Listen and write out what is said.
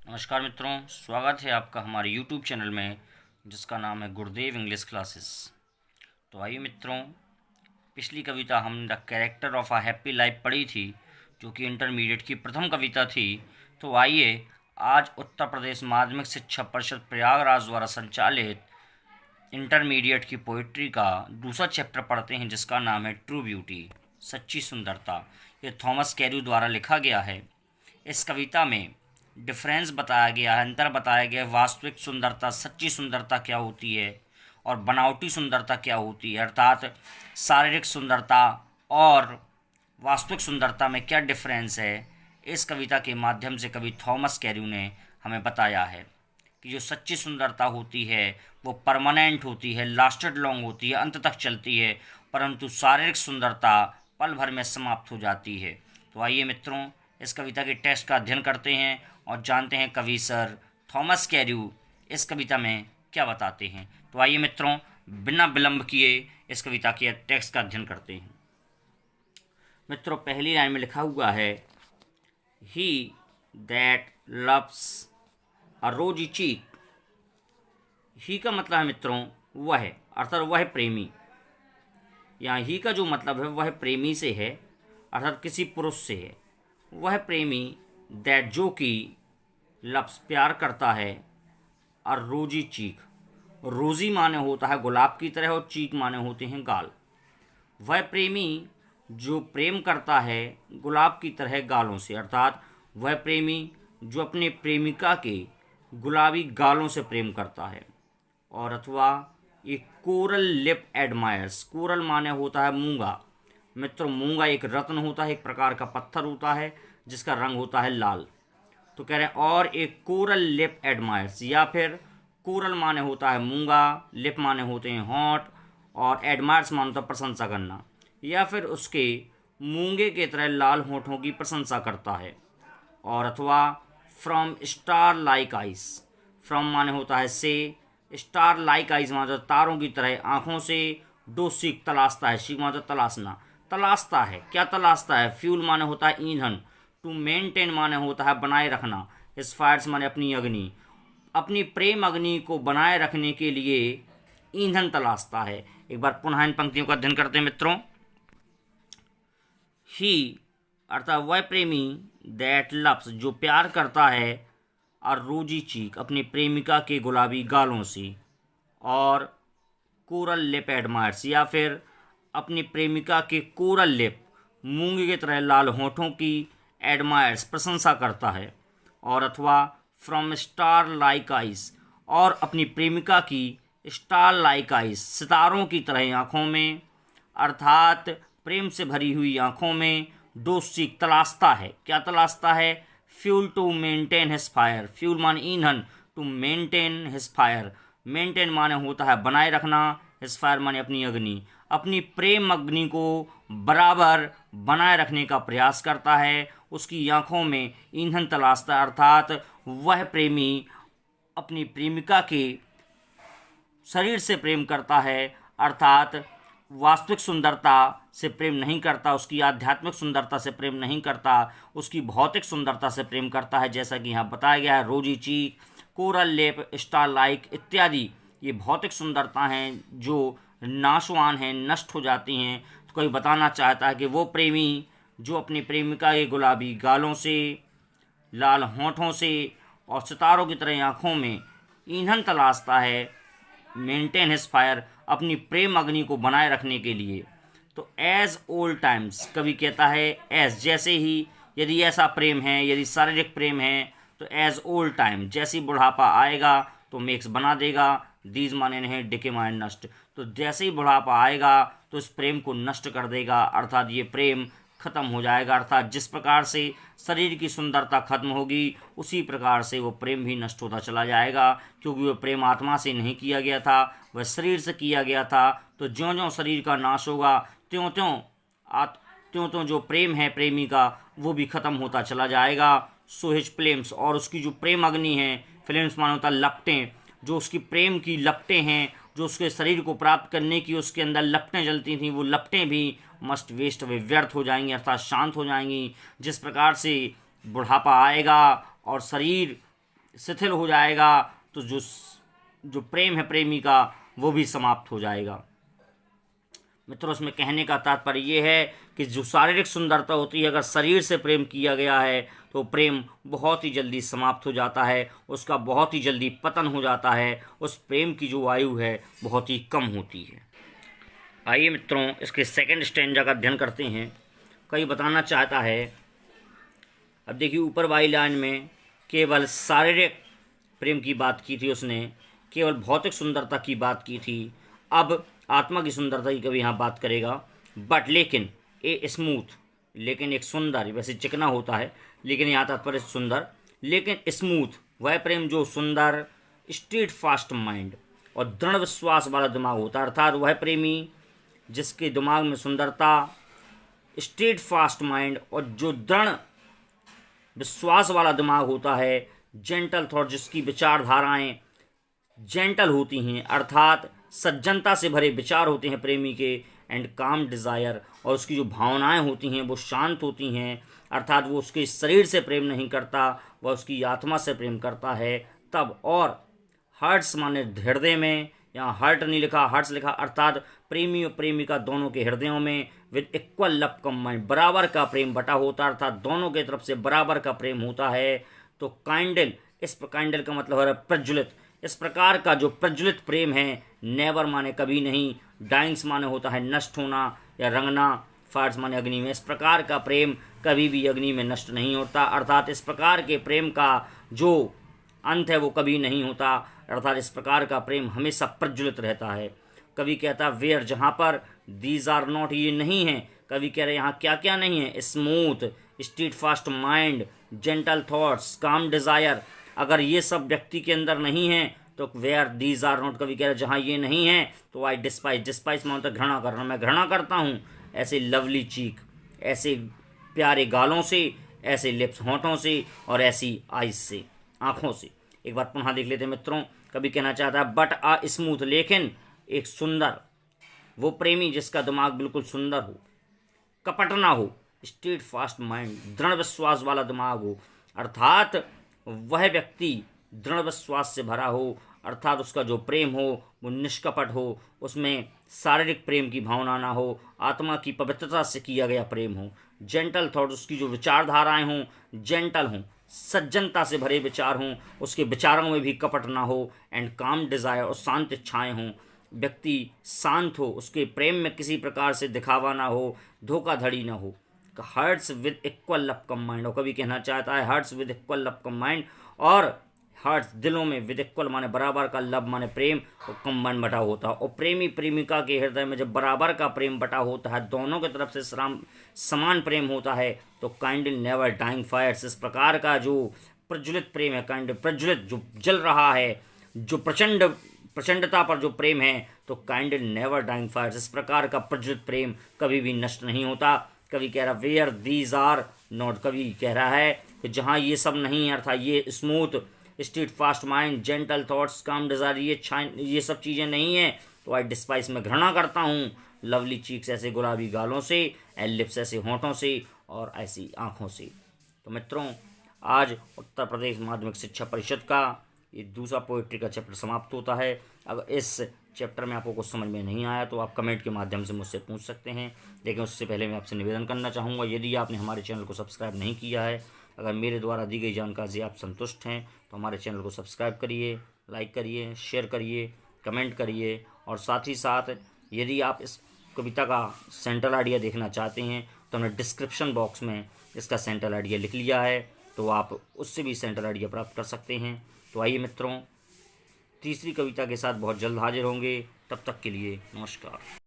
नमस्कार मित्रों, स्वागत है आपका हमारे YouTube चैनल में जिसका नाम है गुरुदेव इंग्लिश क्लासेस। तो आइए मित्रों, पिछली कविता हम the character of a happy life पढ़ी थी, जो कि इंटरमीडिएट की प्रथम कविता थी। तो आइए आज उत्तर प्रदेश माध्यमिक शिक्षा परिषद प्रयागराज द्वारा संचालित इंटरमीडिएट की पोइट्री का दूसरा चैप्टर पढ़ते हैं, जिसका नाम है ट्रू ब्यूटी, सच्ची सुंदरता। ये थॉमस कैर्यू द्वारा लिखा गया है। इस कविता में डिफरेंस बताया गया है, अंतर बताया गया है। वास्तविक सुंदरता, सच्ची सुंदरता क्या होती है और बनावटी सुंदरता क्या होती है, अर्थात शारीरिक सुंदरता और वास्तविक सुंदरता में क्या डिफरेंस है। इस कविता के माध्यम से कवि थॉमस कैर्यू ने हमें बताया है कि जो सच्ची सुंदरता होती है वो परमानेंट होती है, लास्टेड लॉन्ग होती है, अंत तक चलती है, परंतु शारीरिक सुंदरता पल भर में समाप्त हो जाती है। तो आइए मित्रों, इस कविता के टेक्स्ट का अध्ययन करते हैं और जानते हैं कवि सर थॉमस कैर्यू इस कविता में क्या बताते हैं। तो आइए मित्रों, बिना विलंब किए इस कविता के टेक्स्ट का अध्ययन करते हैं। मित्रों, पहली लाइन में लिखा हुआ है, ही दैट लव्स अ रोजी चीक। ही का मतलब है मित्रों वह, अर्थात वह प्रेमी। यहाँ ही का जो मतलब है वह प्रेमी से है, अर्थात किसी पुरुष से है। वह प्रेमी दैट जो कि लफ्स प्यार करता है, और रोजी चीक, रोजी माने होता है गुलाब की तरह और चीक माने होते हैं गाल। वह प्रेमी जो प्रेम करता है गुलाब की तरह गालों से, अर्थात वह प्रेमी जो अपने प्रेमिका के गुलाबी गालों से प्रेम करता है। और अथवा ये कोरल लिप एडमायर्स, कोरल माने होता है मूंगा। मित्रों, मूंगा एक रत्न होता है, एक प्रकार का पत्थर होता है जिसका रंग होता है लाल। तो कह रहे हैं और एक कोरल लिप एडमायर्स, या फिर कोरल माने होता है मूंगा, लिप माने होते हैं होंठ, और एडमायर्स माने होता है प्रशंसा करना, या फिर उसके मूंगे के तरह लाल होठों की प्रशंसा करता है। और अथवा from star like ice, from माने होता है से, स्टार लाइक आइज माने तारों की तरह आंखों से, दो सीख तलाशता है, सीख माने तलाशना, तलाशता है। क्या तलाशता है? फ्यूल माने होता है ईंधन, टू मेंटेन माने होता है बनाए रखना, फायर्स माने अपनी अग्नि, अपनी प्रेम अग्नि को बनाए रखने के लिए ईंधन तलाशता है। एक बार पुनः इन पंक्तियों का अध्ययन करते हैं मित्रों। ही अर्थात वह प्रेमी दैट लव्स जो प्यार करता है, और रोजी चीक अपनी प्रेमिका के गुलाबी गालों से, और कोरल लिप एडमायर्स या फिर अपनी प्रेमिका के कोरल लिप मूंगे की तरह लाल होठों की एडमायर्स प्रशंसा करता है। और अथवा फ्रॉम स्टार लाइक आइस, और अपनी प्रेमिका की स्टार लाइक आइस सितारों की तरह आँखों में, अर्थात प्रेम से भरी हुई आँखों में दो सीख तलाशता है। क्या तलाशता है? Fuel to maintain his fire, fuel माने ईंधन, to maintain his fire, maintain माने होता है बनाए रखना, हिज फायर माने अपनी अग्नि, अपनी प्रेम अग्नि को बराबर बनाए रखने का प्रयास करता है। उसकी आंखों में ईंधन तलाशता है, अर्थात वह प्रेमी अपनी प्रेमिका के शरीर से प्रेम करता है, अर्थात वास्तविक सुंदरता से प्रेम नहीं करता, उसकी आध्यात्मिक सुंदरता से प्रेम नहीं करता, उसकी भौतिक सुंदरता से प्रेम करता है। जैसा कि यहाँ बताया गया है, रोजी चीक, कोरल लेप, स्टार लाइक इत्यादि ये भौतिक सुंदरता हैं जो नाशवान हैं, नष्ट हो जाती हैं। तो कोई बताना चाहता है कि वो प्रेमी जो अपनी प्रेमिका के गुलाबी गालों से, लाल होठों से और सितारों की तरह आँखों में ईंधन तलाशता है, मेंटेन हिज फायर अपनी प्रेम अग्नि को बनाए रखने के लिए। तो एज ओल्ड टाइम्स, कवि कहता है एज जैसे ही, यदि ऐसा प्रेम है, यदि शारीरिक प्रेम है, तो एज ओल्ड टाइम जैसे ही बुढ़ापा आएगा तो मेक्स बना देगा, दीज माने नहीं डिके माने नष्ट, तो जैसे ही बुढ़ापा आएगा तो इस प्रेम को नष्ट कर देगा, अर्थात ये प्रेम खत्म हो जाएगा। अर्थात जिस प्रकार से शरीर की सुंदरता खत्म होगी उसी प्रकार से वो प्रेम भी नष्ट होता चला जाएगा, क्योंकि वो प्रेम आत्मा से नहीं किया गया था, वह शरीर से किया गया था। तो ज्यों ज्यों शरीर का नाश होगा त्यों त्यों जो प्रेम है प्रेमी का वो भी खत्म होता चला जाएगा। सो हिज फ्लेम्स, और उसकी जो प्रेम अग्नि है, फ्लेम्स मानो होता लपटें, जो उसकी प्रेम की लपटें हैं, जो उसके शरीर को प्राप्त करने की उसके अंदर लपटें जलती थीं, वो लपटें भी मस्ट वेस्ट वे व्यर्थ हो जाएंगी, अर्थात शांत हो जाएंगी। जिस प्रकार से बुढ़ापा आएगा और शरीर शिथिल हो जाएगा तो जो प्रेम है प्रेमी का वो भी समाप्त हो जाएगा। मित्रों, इसमें कहने का तात्पर्य ये है कि जो शारीरिक सुंदरता होती है, अगर शरीर से प्रेम किया गया है तो प्रेम बहुत ही जल्दी समाप्त हो जाता है, उसका बहुत ही जल्दी पतन हो जाता है, उस प्रेम की जो आयु है बहुत ही कम होती है। आइए मित्रों, इसके सेकंड स्टैंजा का अध्ययन करते हैं। कई बताना चाहता है, अब देखिए ऊपर वाली लाइन में केवल शारीरिक प्रेम की बात की थी उसने, केवल भौतिक सुंदरता की बात की थी। अब आत्मा की सुंदरता की कभी यहाँ बात करेगा। बट लेकिन ए स्मूथ, लेकिन एक सुंदर, वैसे चिकना होता है लेकिन यहाँ तात्पर्य सुंदर, लेकिन स्मूथ वह प्रेम जो सुंदर, स्ट्रीट फास्ट माइंड और दृढ़ विश्वास वाला दिमाग होता है। अर्थात वह प्रेमी जिसके दिमाग में सुंदरता, स्ट्रीट फास्ट माइंड और जो दृढ़ विश्वास वाला दिमाग होता है, जेंटल थॉट जिसकी विचारधाराएं जेंटल होती हैं, अर्थात सज्जनता से भरे विचार होते हैं प्रेमी के, एंड काम डिज़ायर और उसकी जो भावनाएं होती हैं वो शांत होती हैं, अर्थात वो उसके शरीर से प्रेम नहीं करता, वह उसकी आत्मा से प्रेम करता है तब। और हर्ट्स माने हृदय में, यहाँ हर्ट नहीं लिखा, हर्ट्स लिखा, अर्थात प्रेमी और प्रेमिका दोनों के हृदयों में विद इक्वल लव कंबाइंड, बराबर का प्रेम बटा होता है, अर्थात दोनों की तरफ से बराबर का प्रेम होता है। तो काइंडल, काइंडल का मतलब है प्रज्वलित, इस प्रकार का जो प्रज्वलित प्रेम है, नेवर माने कभी नहीं, डाइंग्स माने होता है नष्ट होना या रंगना, फायर्स माने अग्नि में, इस प्रकार का प्रेम कभी भी अग्नि में नष्ट नहीं होता, अर्थात इस प्रकार के प्रेम का जो अंत है वो कभी नहीं होता, अर्थात इस प्रकार का प्रेम हमेशा प्रज्वलित रहता है। कवि कहता है वेयर, जहाँ पर, दीज आर नॉट, ये नहीं है। कवि कह रहे यहाँ क्या क्या नहीं है, smooth, street fast mind, gentle thoughts, काम डिज़ायर, अगर ये सब व्यक्ति के अंदर नहीं है तो वेयर दीज आर नॉट, कवि कह रहे जहाँ ये नहीं है तो आई डिस्पाइज, डिस्पाइज में मतलब घृणा करना, मैं घृणा करता हूँ ऐसे लवली चीक, ऐसे प्यारे गालों से, ऐसे लिप्स होंठों से और ऐसी आइज से, आँखों से। एक बार पुनः देख लेते हैं मित्रों, कभी कहना चाहता है बट आ स्मूथ, लेकिन एक सुंदर, वो प्रेमी जिसका दिमाग बिल्कुल सुंदर हो, कपट ना हो, स्ट्रीट फास्ट माइंड, दृढ़ विश्वास वाला दिमाग हो, अर्थात वह व्यक्ति दृढ़ विश्वास से भरा हो, अर्थात उसका जो प्रेम हो वो निष्कपट हो, उसमें शारीरिक प्रेम की भावना ना हो, आत्मा की पवित्रता से किया गया प्रेम हो, जेंटल थॉट, उसकी जो विचारधाराएं हों जेंटल हों, सज्जनता से भरे विचार हों, उसके विचारों में भी कपट ना हो, एंड काम डिज़ायर और शांत इच्छाएँ हों, व्यक्ति शांत हो, उसके प्रेम में किसी प्रकार से दिखावा ना हो, धोखाधड़ी ना हो। Hearts with equal love combined, और कभी कहना चाहता है hearts with equal love combined, और हर्ट्स दिलों में, विद इक्वल माने बराबर का, लव माने प्रेम, और कंबाइंड बटा होता है। और प्रेमी प्रेमिका के हृदय में जब बराबर का प्रेम बटा होता है, दोनों की तरफ से समान प्रेम होता है, तो काइंडल नेवर डाइंग फायर्स, इस प्रकार का जो प्रज्वलित प्रेम है, काइंडल प्रज्वलित जो जल रहा है, जो प्रचंडता पर जो प्रेम है, तो काइंडल नेवर डाइंग फायर्स, इस प्रकार का प्रज्वलित प्रेम कभी भी नष्ट नहीं होता। कभी कह रहा वेयर दीज आर नॉट, कभी कह रहा है कि जहाँ ये सब नहीं है, अर्थात ये smooth, street fast mind, gentle thoughts, काम डिज़ायर, ये सब चीज़ें नहीं है तो आई डिस्पाइस, में घृणा करता हूँ, लवली चीक्स, ऐसे गुलाबी गालों से, एंड लिप्स, ऐसे होंठों से और ऐसी आँखों से। तो मित्रों, आज उत्तर प्रदेश माध्यमिक शिक्षा परिषद का ये दूसरा पोइट्री का चैप्टर समाप्त होता है। अगर इस चैप्टर में आपको कुछ समझ में नहीं आया तो आप कमेंट के माध्यम से मुझसे पूछ सकते हैं, लेकिन उससे पहले मैं आपसे निवेदन करना चाहूँगा, यदि आपने हमारे चैनल को सब्सक्राइब नहीं किया है, अगर मेरे द्वारा दी गई जानकारी से आप संतुष्ट हैं तो हमारे चैनल को सब्सक्राइब करिए, लाइक करिए, शेयर करिए, कमेंट करिए, और साथ ही साथ यदि आप इस कविता का सेंट्रल आइडिया देखना चाहते हैं तो हमने डिस्क्रिप्शन बॉक्स में इसका सेंट्रल आइडिया लिख लिया है, तो आप उससे भी सेंट्रल आइडिया प्राप्त कर सकते हैं। तो आइए मित्रों, तीसरी कविता के साथ बहुत जल्द हाजिर होंगे, तब तक के लिए नमस्कार।